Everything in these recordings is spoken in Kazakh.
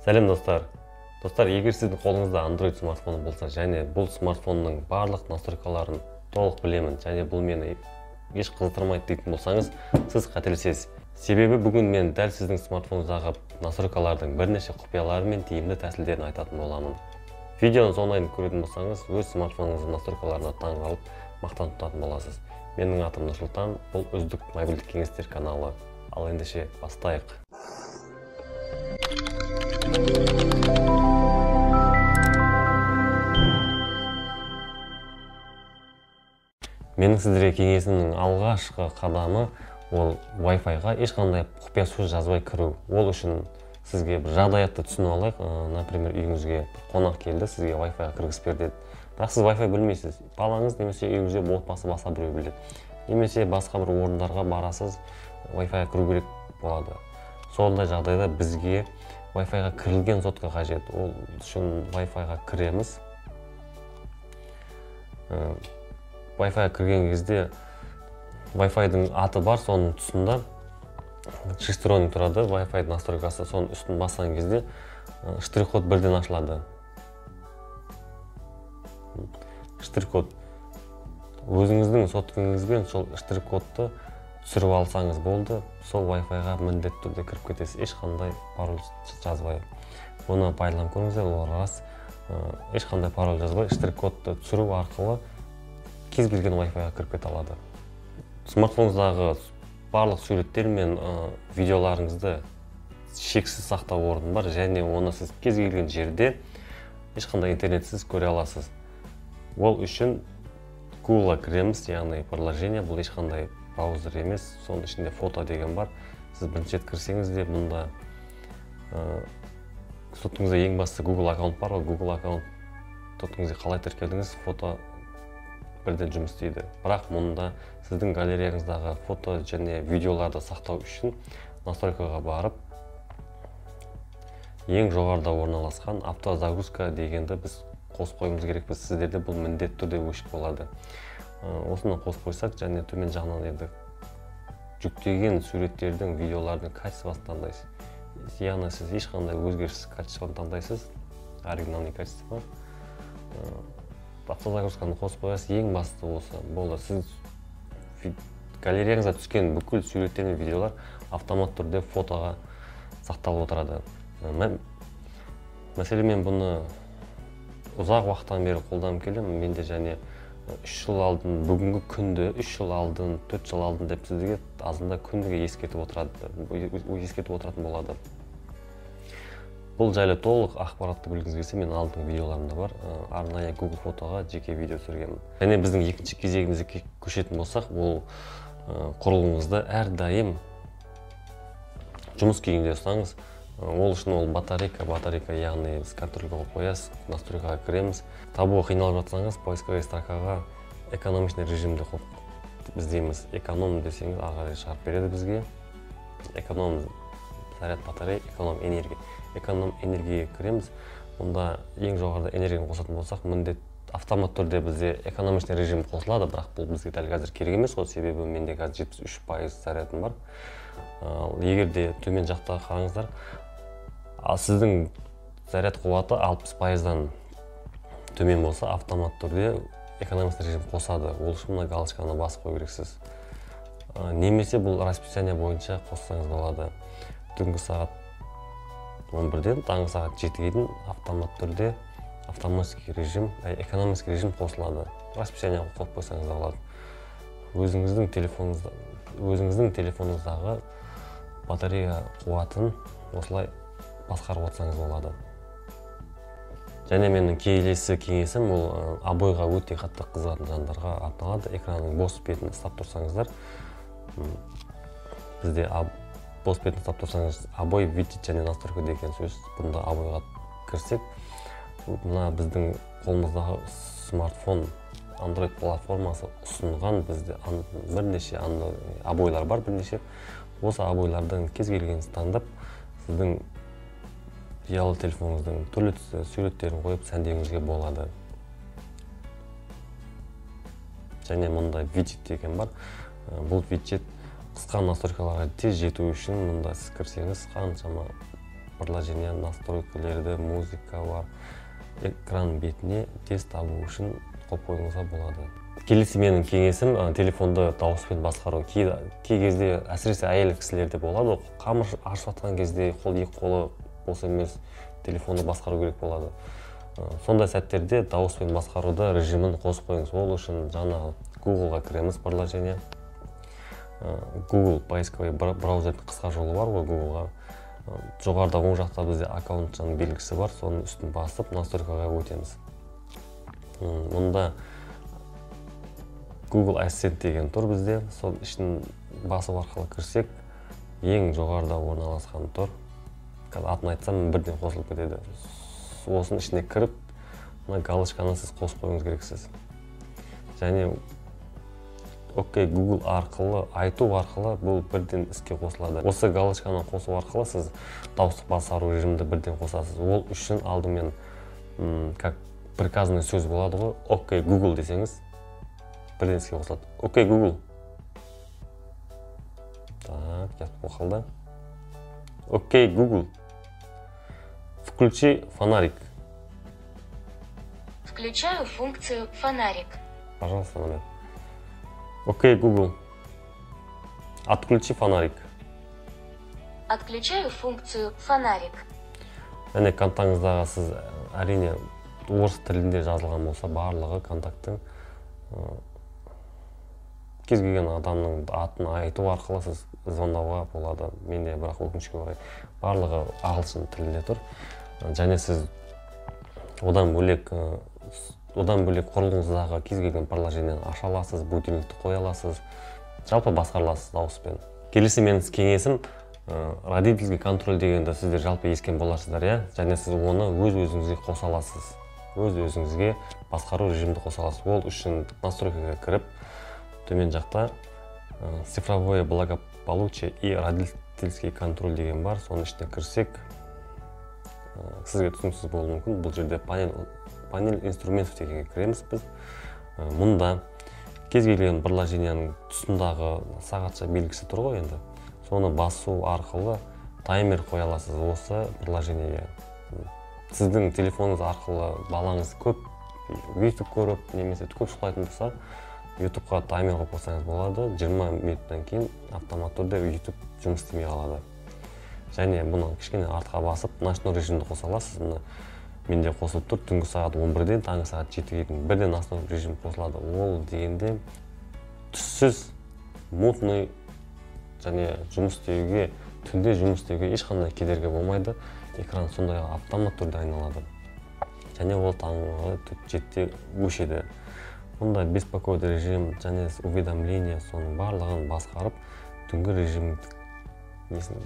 Сәлем достар. Достар, егер сіздің қолыңызда Android смартфоны болса, және бұл смартфонның барлық настройкаларын толық білемін, және бұл мені еш қызықтырмайды дейтін болсаңыз, сіз қателесесіз. Себебі бүгін мен дәл сіздің смартфоныңыздағы настройкалардың бірнеше құпиялары мен тиімді тәсілдерін айтатын боламын. Видеоны соңына дейін көретін болсаңыз, өз смартфоныңыздың настройкаларына таңғалып, мақтан тұтатын боласыз. Менің атым Нұрсұлтан, бұл үздік мобильдік кеңестер каналы. Ал ендеше бастайық. Менің сіздерге кеңесімнің алғашқы қадамы ол Wi-Fi-ға ешқандай құпия сөз жазбай кіру. Ол үшін сізге бір жағдаятты түсініп алайық. Например, үйіңізге қонақ келді, сізге Wi-Fi-ға кіргізіп бер деді. Бірақ сіз Wi-Fi білмейсіз. Балаңыз немесе үйіңізде отбасы басқа біреу біледі. Немесе басқа бір орындарға барасыз, Wi-Fi-ға кіру керек болады. Сондай жағдайда бізге Wi-Fi-ға кірілген сотқа қажет. Ол үшін Wi-Fi-ға кіреміз. Wi-Fi-ға кірген кезде Wi-Fi-дың аты бар, соның тұсында шестеренок тұрады. Wi-Fi-дың настройкасы, соның үстін басқан кезде штрих-код бірден ашылады. Штрих-код. Өзіңіздің соткаңызбен сол штрих-кодты түсіріп алсаңыз болды, сол Wi-Fi-ға міндетті түрде кіріп кетесіз, ешқандай пароль жазбай. Бұны пайдаланып көріңіздер, ол рас. Ешқандай пароль жазбай, штрих-кодты түсіру арқылы кез келген Wi-Fi-ға кіріп кете алады. Смартфоныңыздағы барлық суреттер мен видеоларыңызды шексіз сақтау орны бар, және оны сіз кез келген жерде ешқандай интернетсіз көре аласыз. Ол үшін Google-ға кіреміз, яғни приложение, бұл ешқандай браузер емес, соның ішінде фото деген бар. Сіз бірінші рет кірсеңіз де мұнда сотыңызда ең басты Google аккаунт бар, Google аккаунт сотыңызда қалай тіркелдіңіз, фото бірден жұмыс істейді. Бірақ мұнда сіздің галереяңыздағы фото және видеоларды сақтау үшін настройкаға барып, ең жоғарыда орналасқан автозагрузка дегенді біз қосып қойымыз керекпіз. Сіздерде бұл міндетті түрде өшіп болады. Осыны қосып қойсақ, және төмен жағынан енді жүктеген суреттердің, видеолардың качествосын таңдайсыз. Яғни сіз ешқандай өзгеріссіз качествоны таңдайсыз, оригинальный качество. Автозагрузканы қосып қоясыз, ең басты осы болды. Сіз галереяңызға түскен бүкіл суреттер мен видеолар автомат түрде фотоға сақталып отырады. Мәселен, мен бұны ұзақ уақыттан бері қолданып келемін. Менде және 3 жыл алдын, бүгінгі күнді 3 жыл алдын, 4 жыл алдын деп сізге азында күніге ескертіп отыратын болады. Бұл жайлы толық ақпаратты білгіңіз келсе, мен алдыңғы видеоларымда бар. Арнайы Google фотоға жеке видео түсіргенмін. Және біздің екінші кезегімізге көшетін болсақ, ол құрылғыңызды әрдайым жұмыс күйінде ұстаңыз. Ол үшін ол батарейка, яғни біз контрольға қойып қоясыз, настройкаға кіреміз. Табуға қиналып жатсаңыз, поисковая строкаға экономичный режимді қойып іздейміз. Эконом десеңіз, ары қарай шығарып береді бізге. Эконом заряд батарея, эконом энергия. Эконом энергияға кіреміз. Онда ең жоғарыда энергияны қосатын болсақ, міндет автомат түрде бізде экономичный режим қосылады, бірақ бұл бізге дәл қазір керек емес, себебі менде қазір 73% зарядым бар. Егер де төмен жақта қараңыздар, сіздің заряд қуаты 60%-дан төмен болса, автомат түрде экономичный режим қосады. Ол үшін мына галочканы басып қою керексіз. Немесе бұл расписание бойынша қоссаңыз болады. Түнгі сағат 11-ден таңғы сағат 7-ге дейін автомат түрде автоматский режим, экономический режим қосылады. Расписание қойып қойсаңыз болады. Өзіңіздің телефоныңыздағы батарея қуатын осылай басқарып отырсаңыз болады. Және менің келесі кеңесім ол обойға өте қатты қызығатын жандарға арналады. Экранның бос бетін ұстап тұрсаңыздар, бізде бос бетін ұстап тұрсаңыз, обой видеть және настройка деген сөз. Бұнда обойға кірсек, мына біздің қолымыздағы смартфон Android платформасы ұсынған бізде бірнеше обойлар бар, бірнеше. Осы обойлардан кез келгенін таңдап, сіздің ұялы телефоныңыздың түрлі суреттерін қойып сәндеуіңізге болады. Және мұнда виджет деген бар. Бұл виджет қысқа настройкаларға тез жету үшін мұнда сіз кірсеңіз қаншама приложение, настройкалерді, музыка бар. Экран бетіне тез табу үшін қойып қойыңызға болады. Келесі менің кеңесім телефонды дауыспен басқару. Кей кезде әсіресе әйел кісілерде болады. Қамыр ашып жатқан кезде екі қолы бос емес, телефонды басқару керек болады. Сондай сәттерде дауыспен басқаруды режимін қосып қойыңыз. Ол үшін жаңа Google-ға кіреміз приложение. Google поисковый браузердің қысқа жолы бар ғой Google-ға. Жоғарыда оң жақта бізде аккаунттың белгісі бар, соның үстін басып настройкаға өтеміз. Мұнда Google Assistant деген тұр бізде. Сол ішін басып арқылы кірсек, ең жоғарыда орналасқан тұр. Қазір атын айтсам, бірден қосылып кетеді. Осының ішіне кіріп, мына галочканы сіз қосып қойыңыз керексіз. Және Окей, Google арқылы, айту арқылы бұл бірден іске қосылады. Осы галочканы қосу арқылы сіз дауыстық басқару режимді бірден қосасыз. Ол үшін алдымен как приказный сөз болады ғой. Окей, Google десеңіз, бірден іске қосылады. Окей, Google. Так, жазып қойылды. Окей, Google. Включи фонарик. Включаю функцию фонарик. Пожалуйста, момент. Окей, Google. Отключи фонарик. Отключаю функцию фонарик. Әне контактыңыздағы сіз әрине орыс тілінде жазылған болса, барлығы контакттың кез келген адамның атын айту арқылы сіз звондауға болады. Менде бірақ өкінішке орай барлығы ағылшын тілінде тұр. Және сіз одан бөлек құрылғыңыздағы кез келген приложениені аша аласыз, будильникті қоя аласыз, жалпы басқара аласыз дауыспен. Келесі менің кеңесім родительский контроль дегенді сіздер жалпы естіген боларсыздар, иә? Және сіз оны өз-өзіңізге қоса аласыз. Өз-өзіңізге басқару режимді қоса аласыз. Ол үшін настройкаға кіріп, төмен жақта цифровое благополучие и родительский контроль деген бар. Соның ішіне кірсек, сізге түсініксіз болуы мүмкін. Бұл жерде панель инструментов дегенге кіреміз біз. Мұнда кез келген приложенияның тұсындағы сағатша белгісі тұр ғой енді. Соны басу арқылы таймер қоя аласыз осы приложениеге. Сіздің телефоныңыз арқылы балаңыз көп YouTube көріп, немесе көп шықпайтын болса, YouTube-ға таймер қойып қойсаңыз болады. 20 минуттан кейін автоматты түрде YouTube жұмыс істемей қалады. Және бұны кішкене артқа басып, ночной режимді қоса аласыз. Менде қосылып тұр, түнгі сағат 11-ден таңғы сағат 7-ге дейін бірден ночной режим қосылады. Ол дегенде түссіз, мутный және жұмыс істеуге, түнде жұмыс істеуге ешқандай кедергі болмайды. Экран сондай автомат түрде айналады. Және ол таңғы 7-те өшеді. Мұнда беспокойный режим және уведомление соның барлығын басқарып, түнгі режим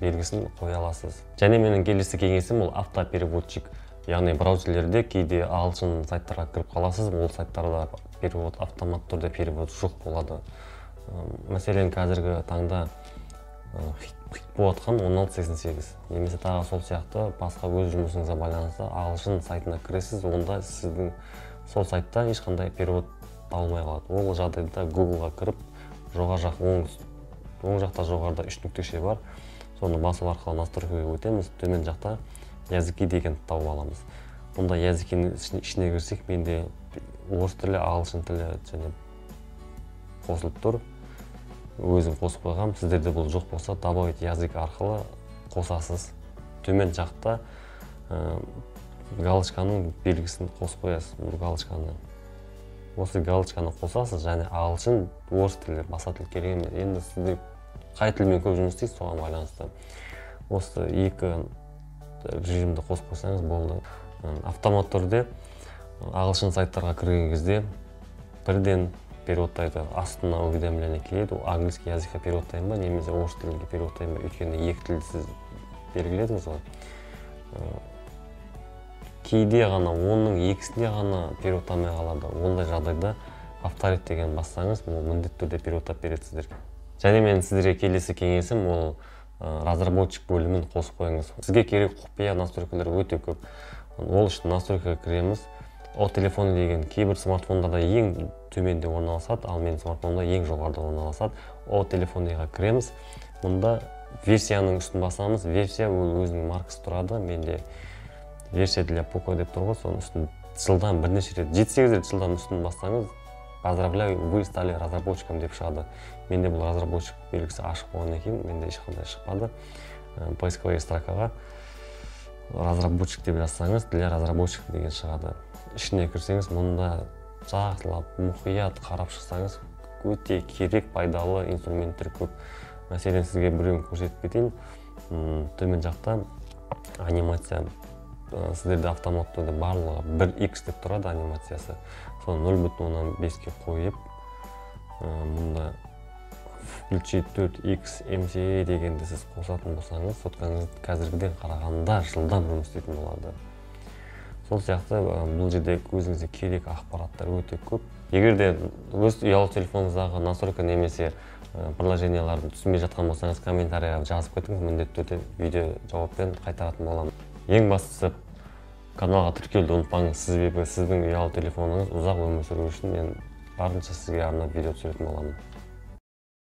белгісін қоя аласыз. Және менің келесі кеңесім ол автопереводчик. Яғни браузерлерде кейде ағылшын сайттарға кіріп қаласыз, ол сайттарда перевод автомат түрде перевод жоқ болады. Мәселен, қазіргі таңда хит болып жатқан 1688, немесе тағы сол сияқты басқа өз жұмысыңызға байланысты ағылшын сайтына кіресіз, онда сіздің сол сайтта ешқандай перевод табылмай қалады. Ол жағдайда Google-ға кіріп, оң жақта жоғарыда 3 нүктеше бар. Соны басу арқылы настройкаға өтеміз. Төмен жақта языки деген тауып аламыз. Мұнда языкінің ішіне кірсек, менде орыс тілі, ағылшын тілі және қосылып тұр. Өзім қосып қойғам. Сіздерде бұл жоқ болса, добавить язык арқылы қосасыз. Төмен жақта галочканың белгісін қосып қоясыз. Бұл галочканы. Осы галочканы қосасыз, және ағылшын, орыс тілі, басқа тіл керек емес. Енді сіздер қай тілмен көп жұмыс істейсіз, соған байланысты. Осы екі режимді қосып қойсаңыз болды. Автомат түрде ағылшын сайттарға кірген кезде бірден переводтайды. Астына уведомление келеді. Ол английский языкқа переводтайын ба, немесе орыс тілге переводтайын ба? Өйткені екі тілді сіз белгіледіңіз ғой. Кейде ғана, оның екісінде ғана переводтамай қалады. Ондай жағдайда повторить деген бассаңыз, ол міндетті түрде переводтап береді сіздерге. Және мен сіздерге келесі кеңесім ол разработчик бөлімін қосып қойыңыз. Сізге керек құпия настройкалар өте көп. Ол үшін настройкаға кіреміз. О телефоны деген кейбір смартфондарда ең төменде орналасады, ал менің смартфонымда ең жоғарыда орналасады. О телефонға кіреміз. Мұнда версияның үстін басамыз. Версия ол өзінің маркасы тұрады. Менде версия для Poco деп тұр ғой, соның үстін жылдан бірнеше рет, 7-8 рет жылдан үстін бассаңыз, поздравляю, вы стали разработчиком деп шығады. Менде бұл разработчик белгісі ашық болғаннан кейін, менде ешқандай шықпады. Поисковая строкаға разработчик деп жазсаңыз, для разработчик деген шығады. Ішіне кірсеңіз, мұнда жақсылап, мұқият қарап шықсаңыз, өте керек, пайдалы инструменттер көп. Мәселен, сізге біреуін көрсетіп кетейін. Төмен жақта анимация, сіздерде автоматты барлығы 1x деп тұрады анимациясы. Соны 0.5-ке қойып, мұнда включить 4x MCA дегенді сіз қосатын болсаңыз, соткаңыз қазіргіден қарағанда жылдам жұмыс істейтін болады. Сол сияқты бұл жерде өзіңізге керек ақпараттар өте көп. Егер де өз ұялы телефоныңыздағы настройка немесе приложенияларды түсінбей жатқан болсаңыз, комментарийға жазып кетіңіз, міндетті түрде видео жауаппен қайтаратын боламын. Ең бастысы, каналға тіркелуді ұмытпаңыз. Сіздің ұялы телефоныңыз ұзақ өмір сүру үшін мен барынша сізге арнап видео түсіретін боламын.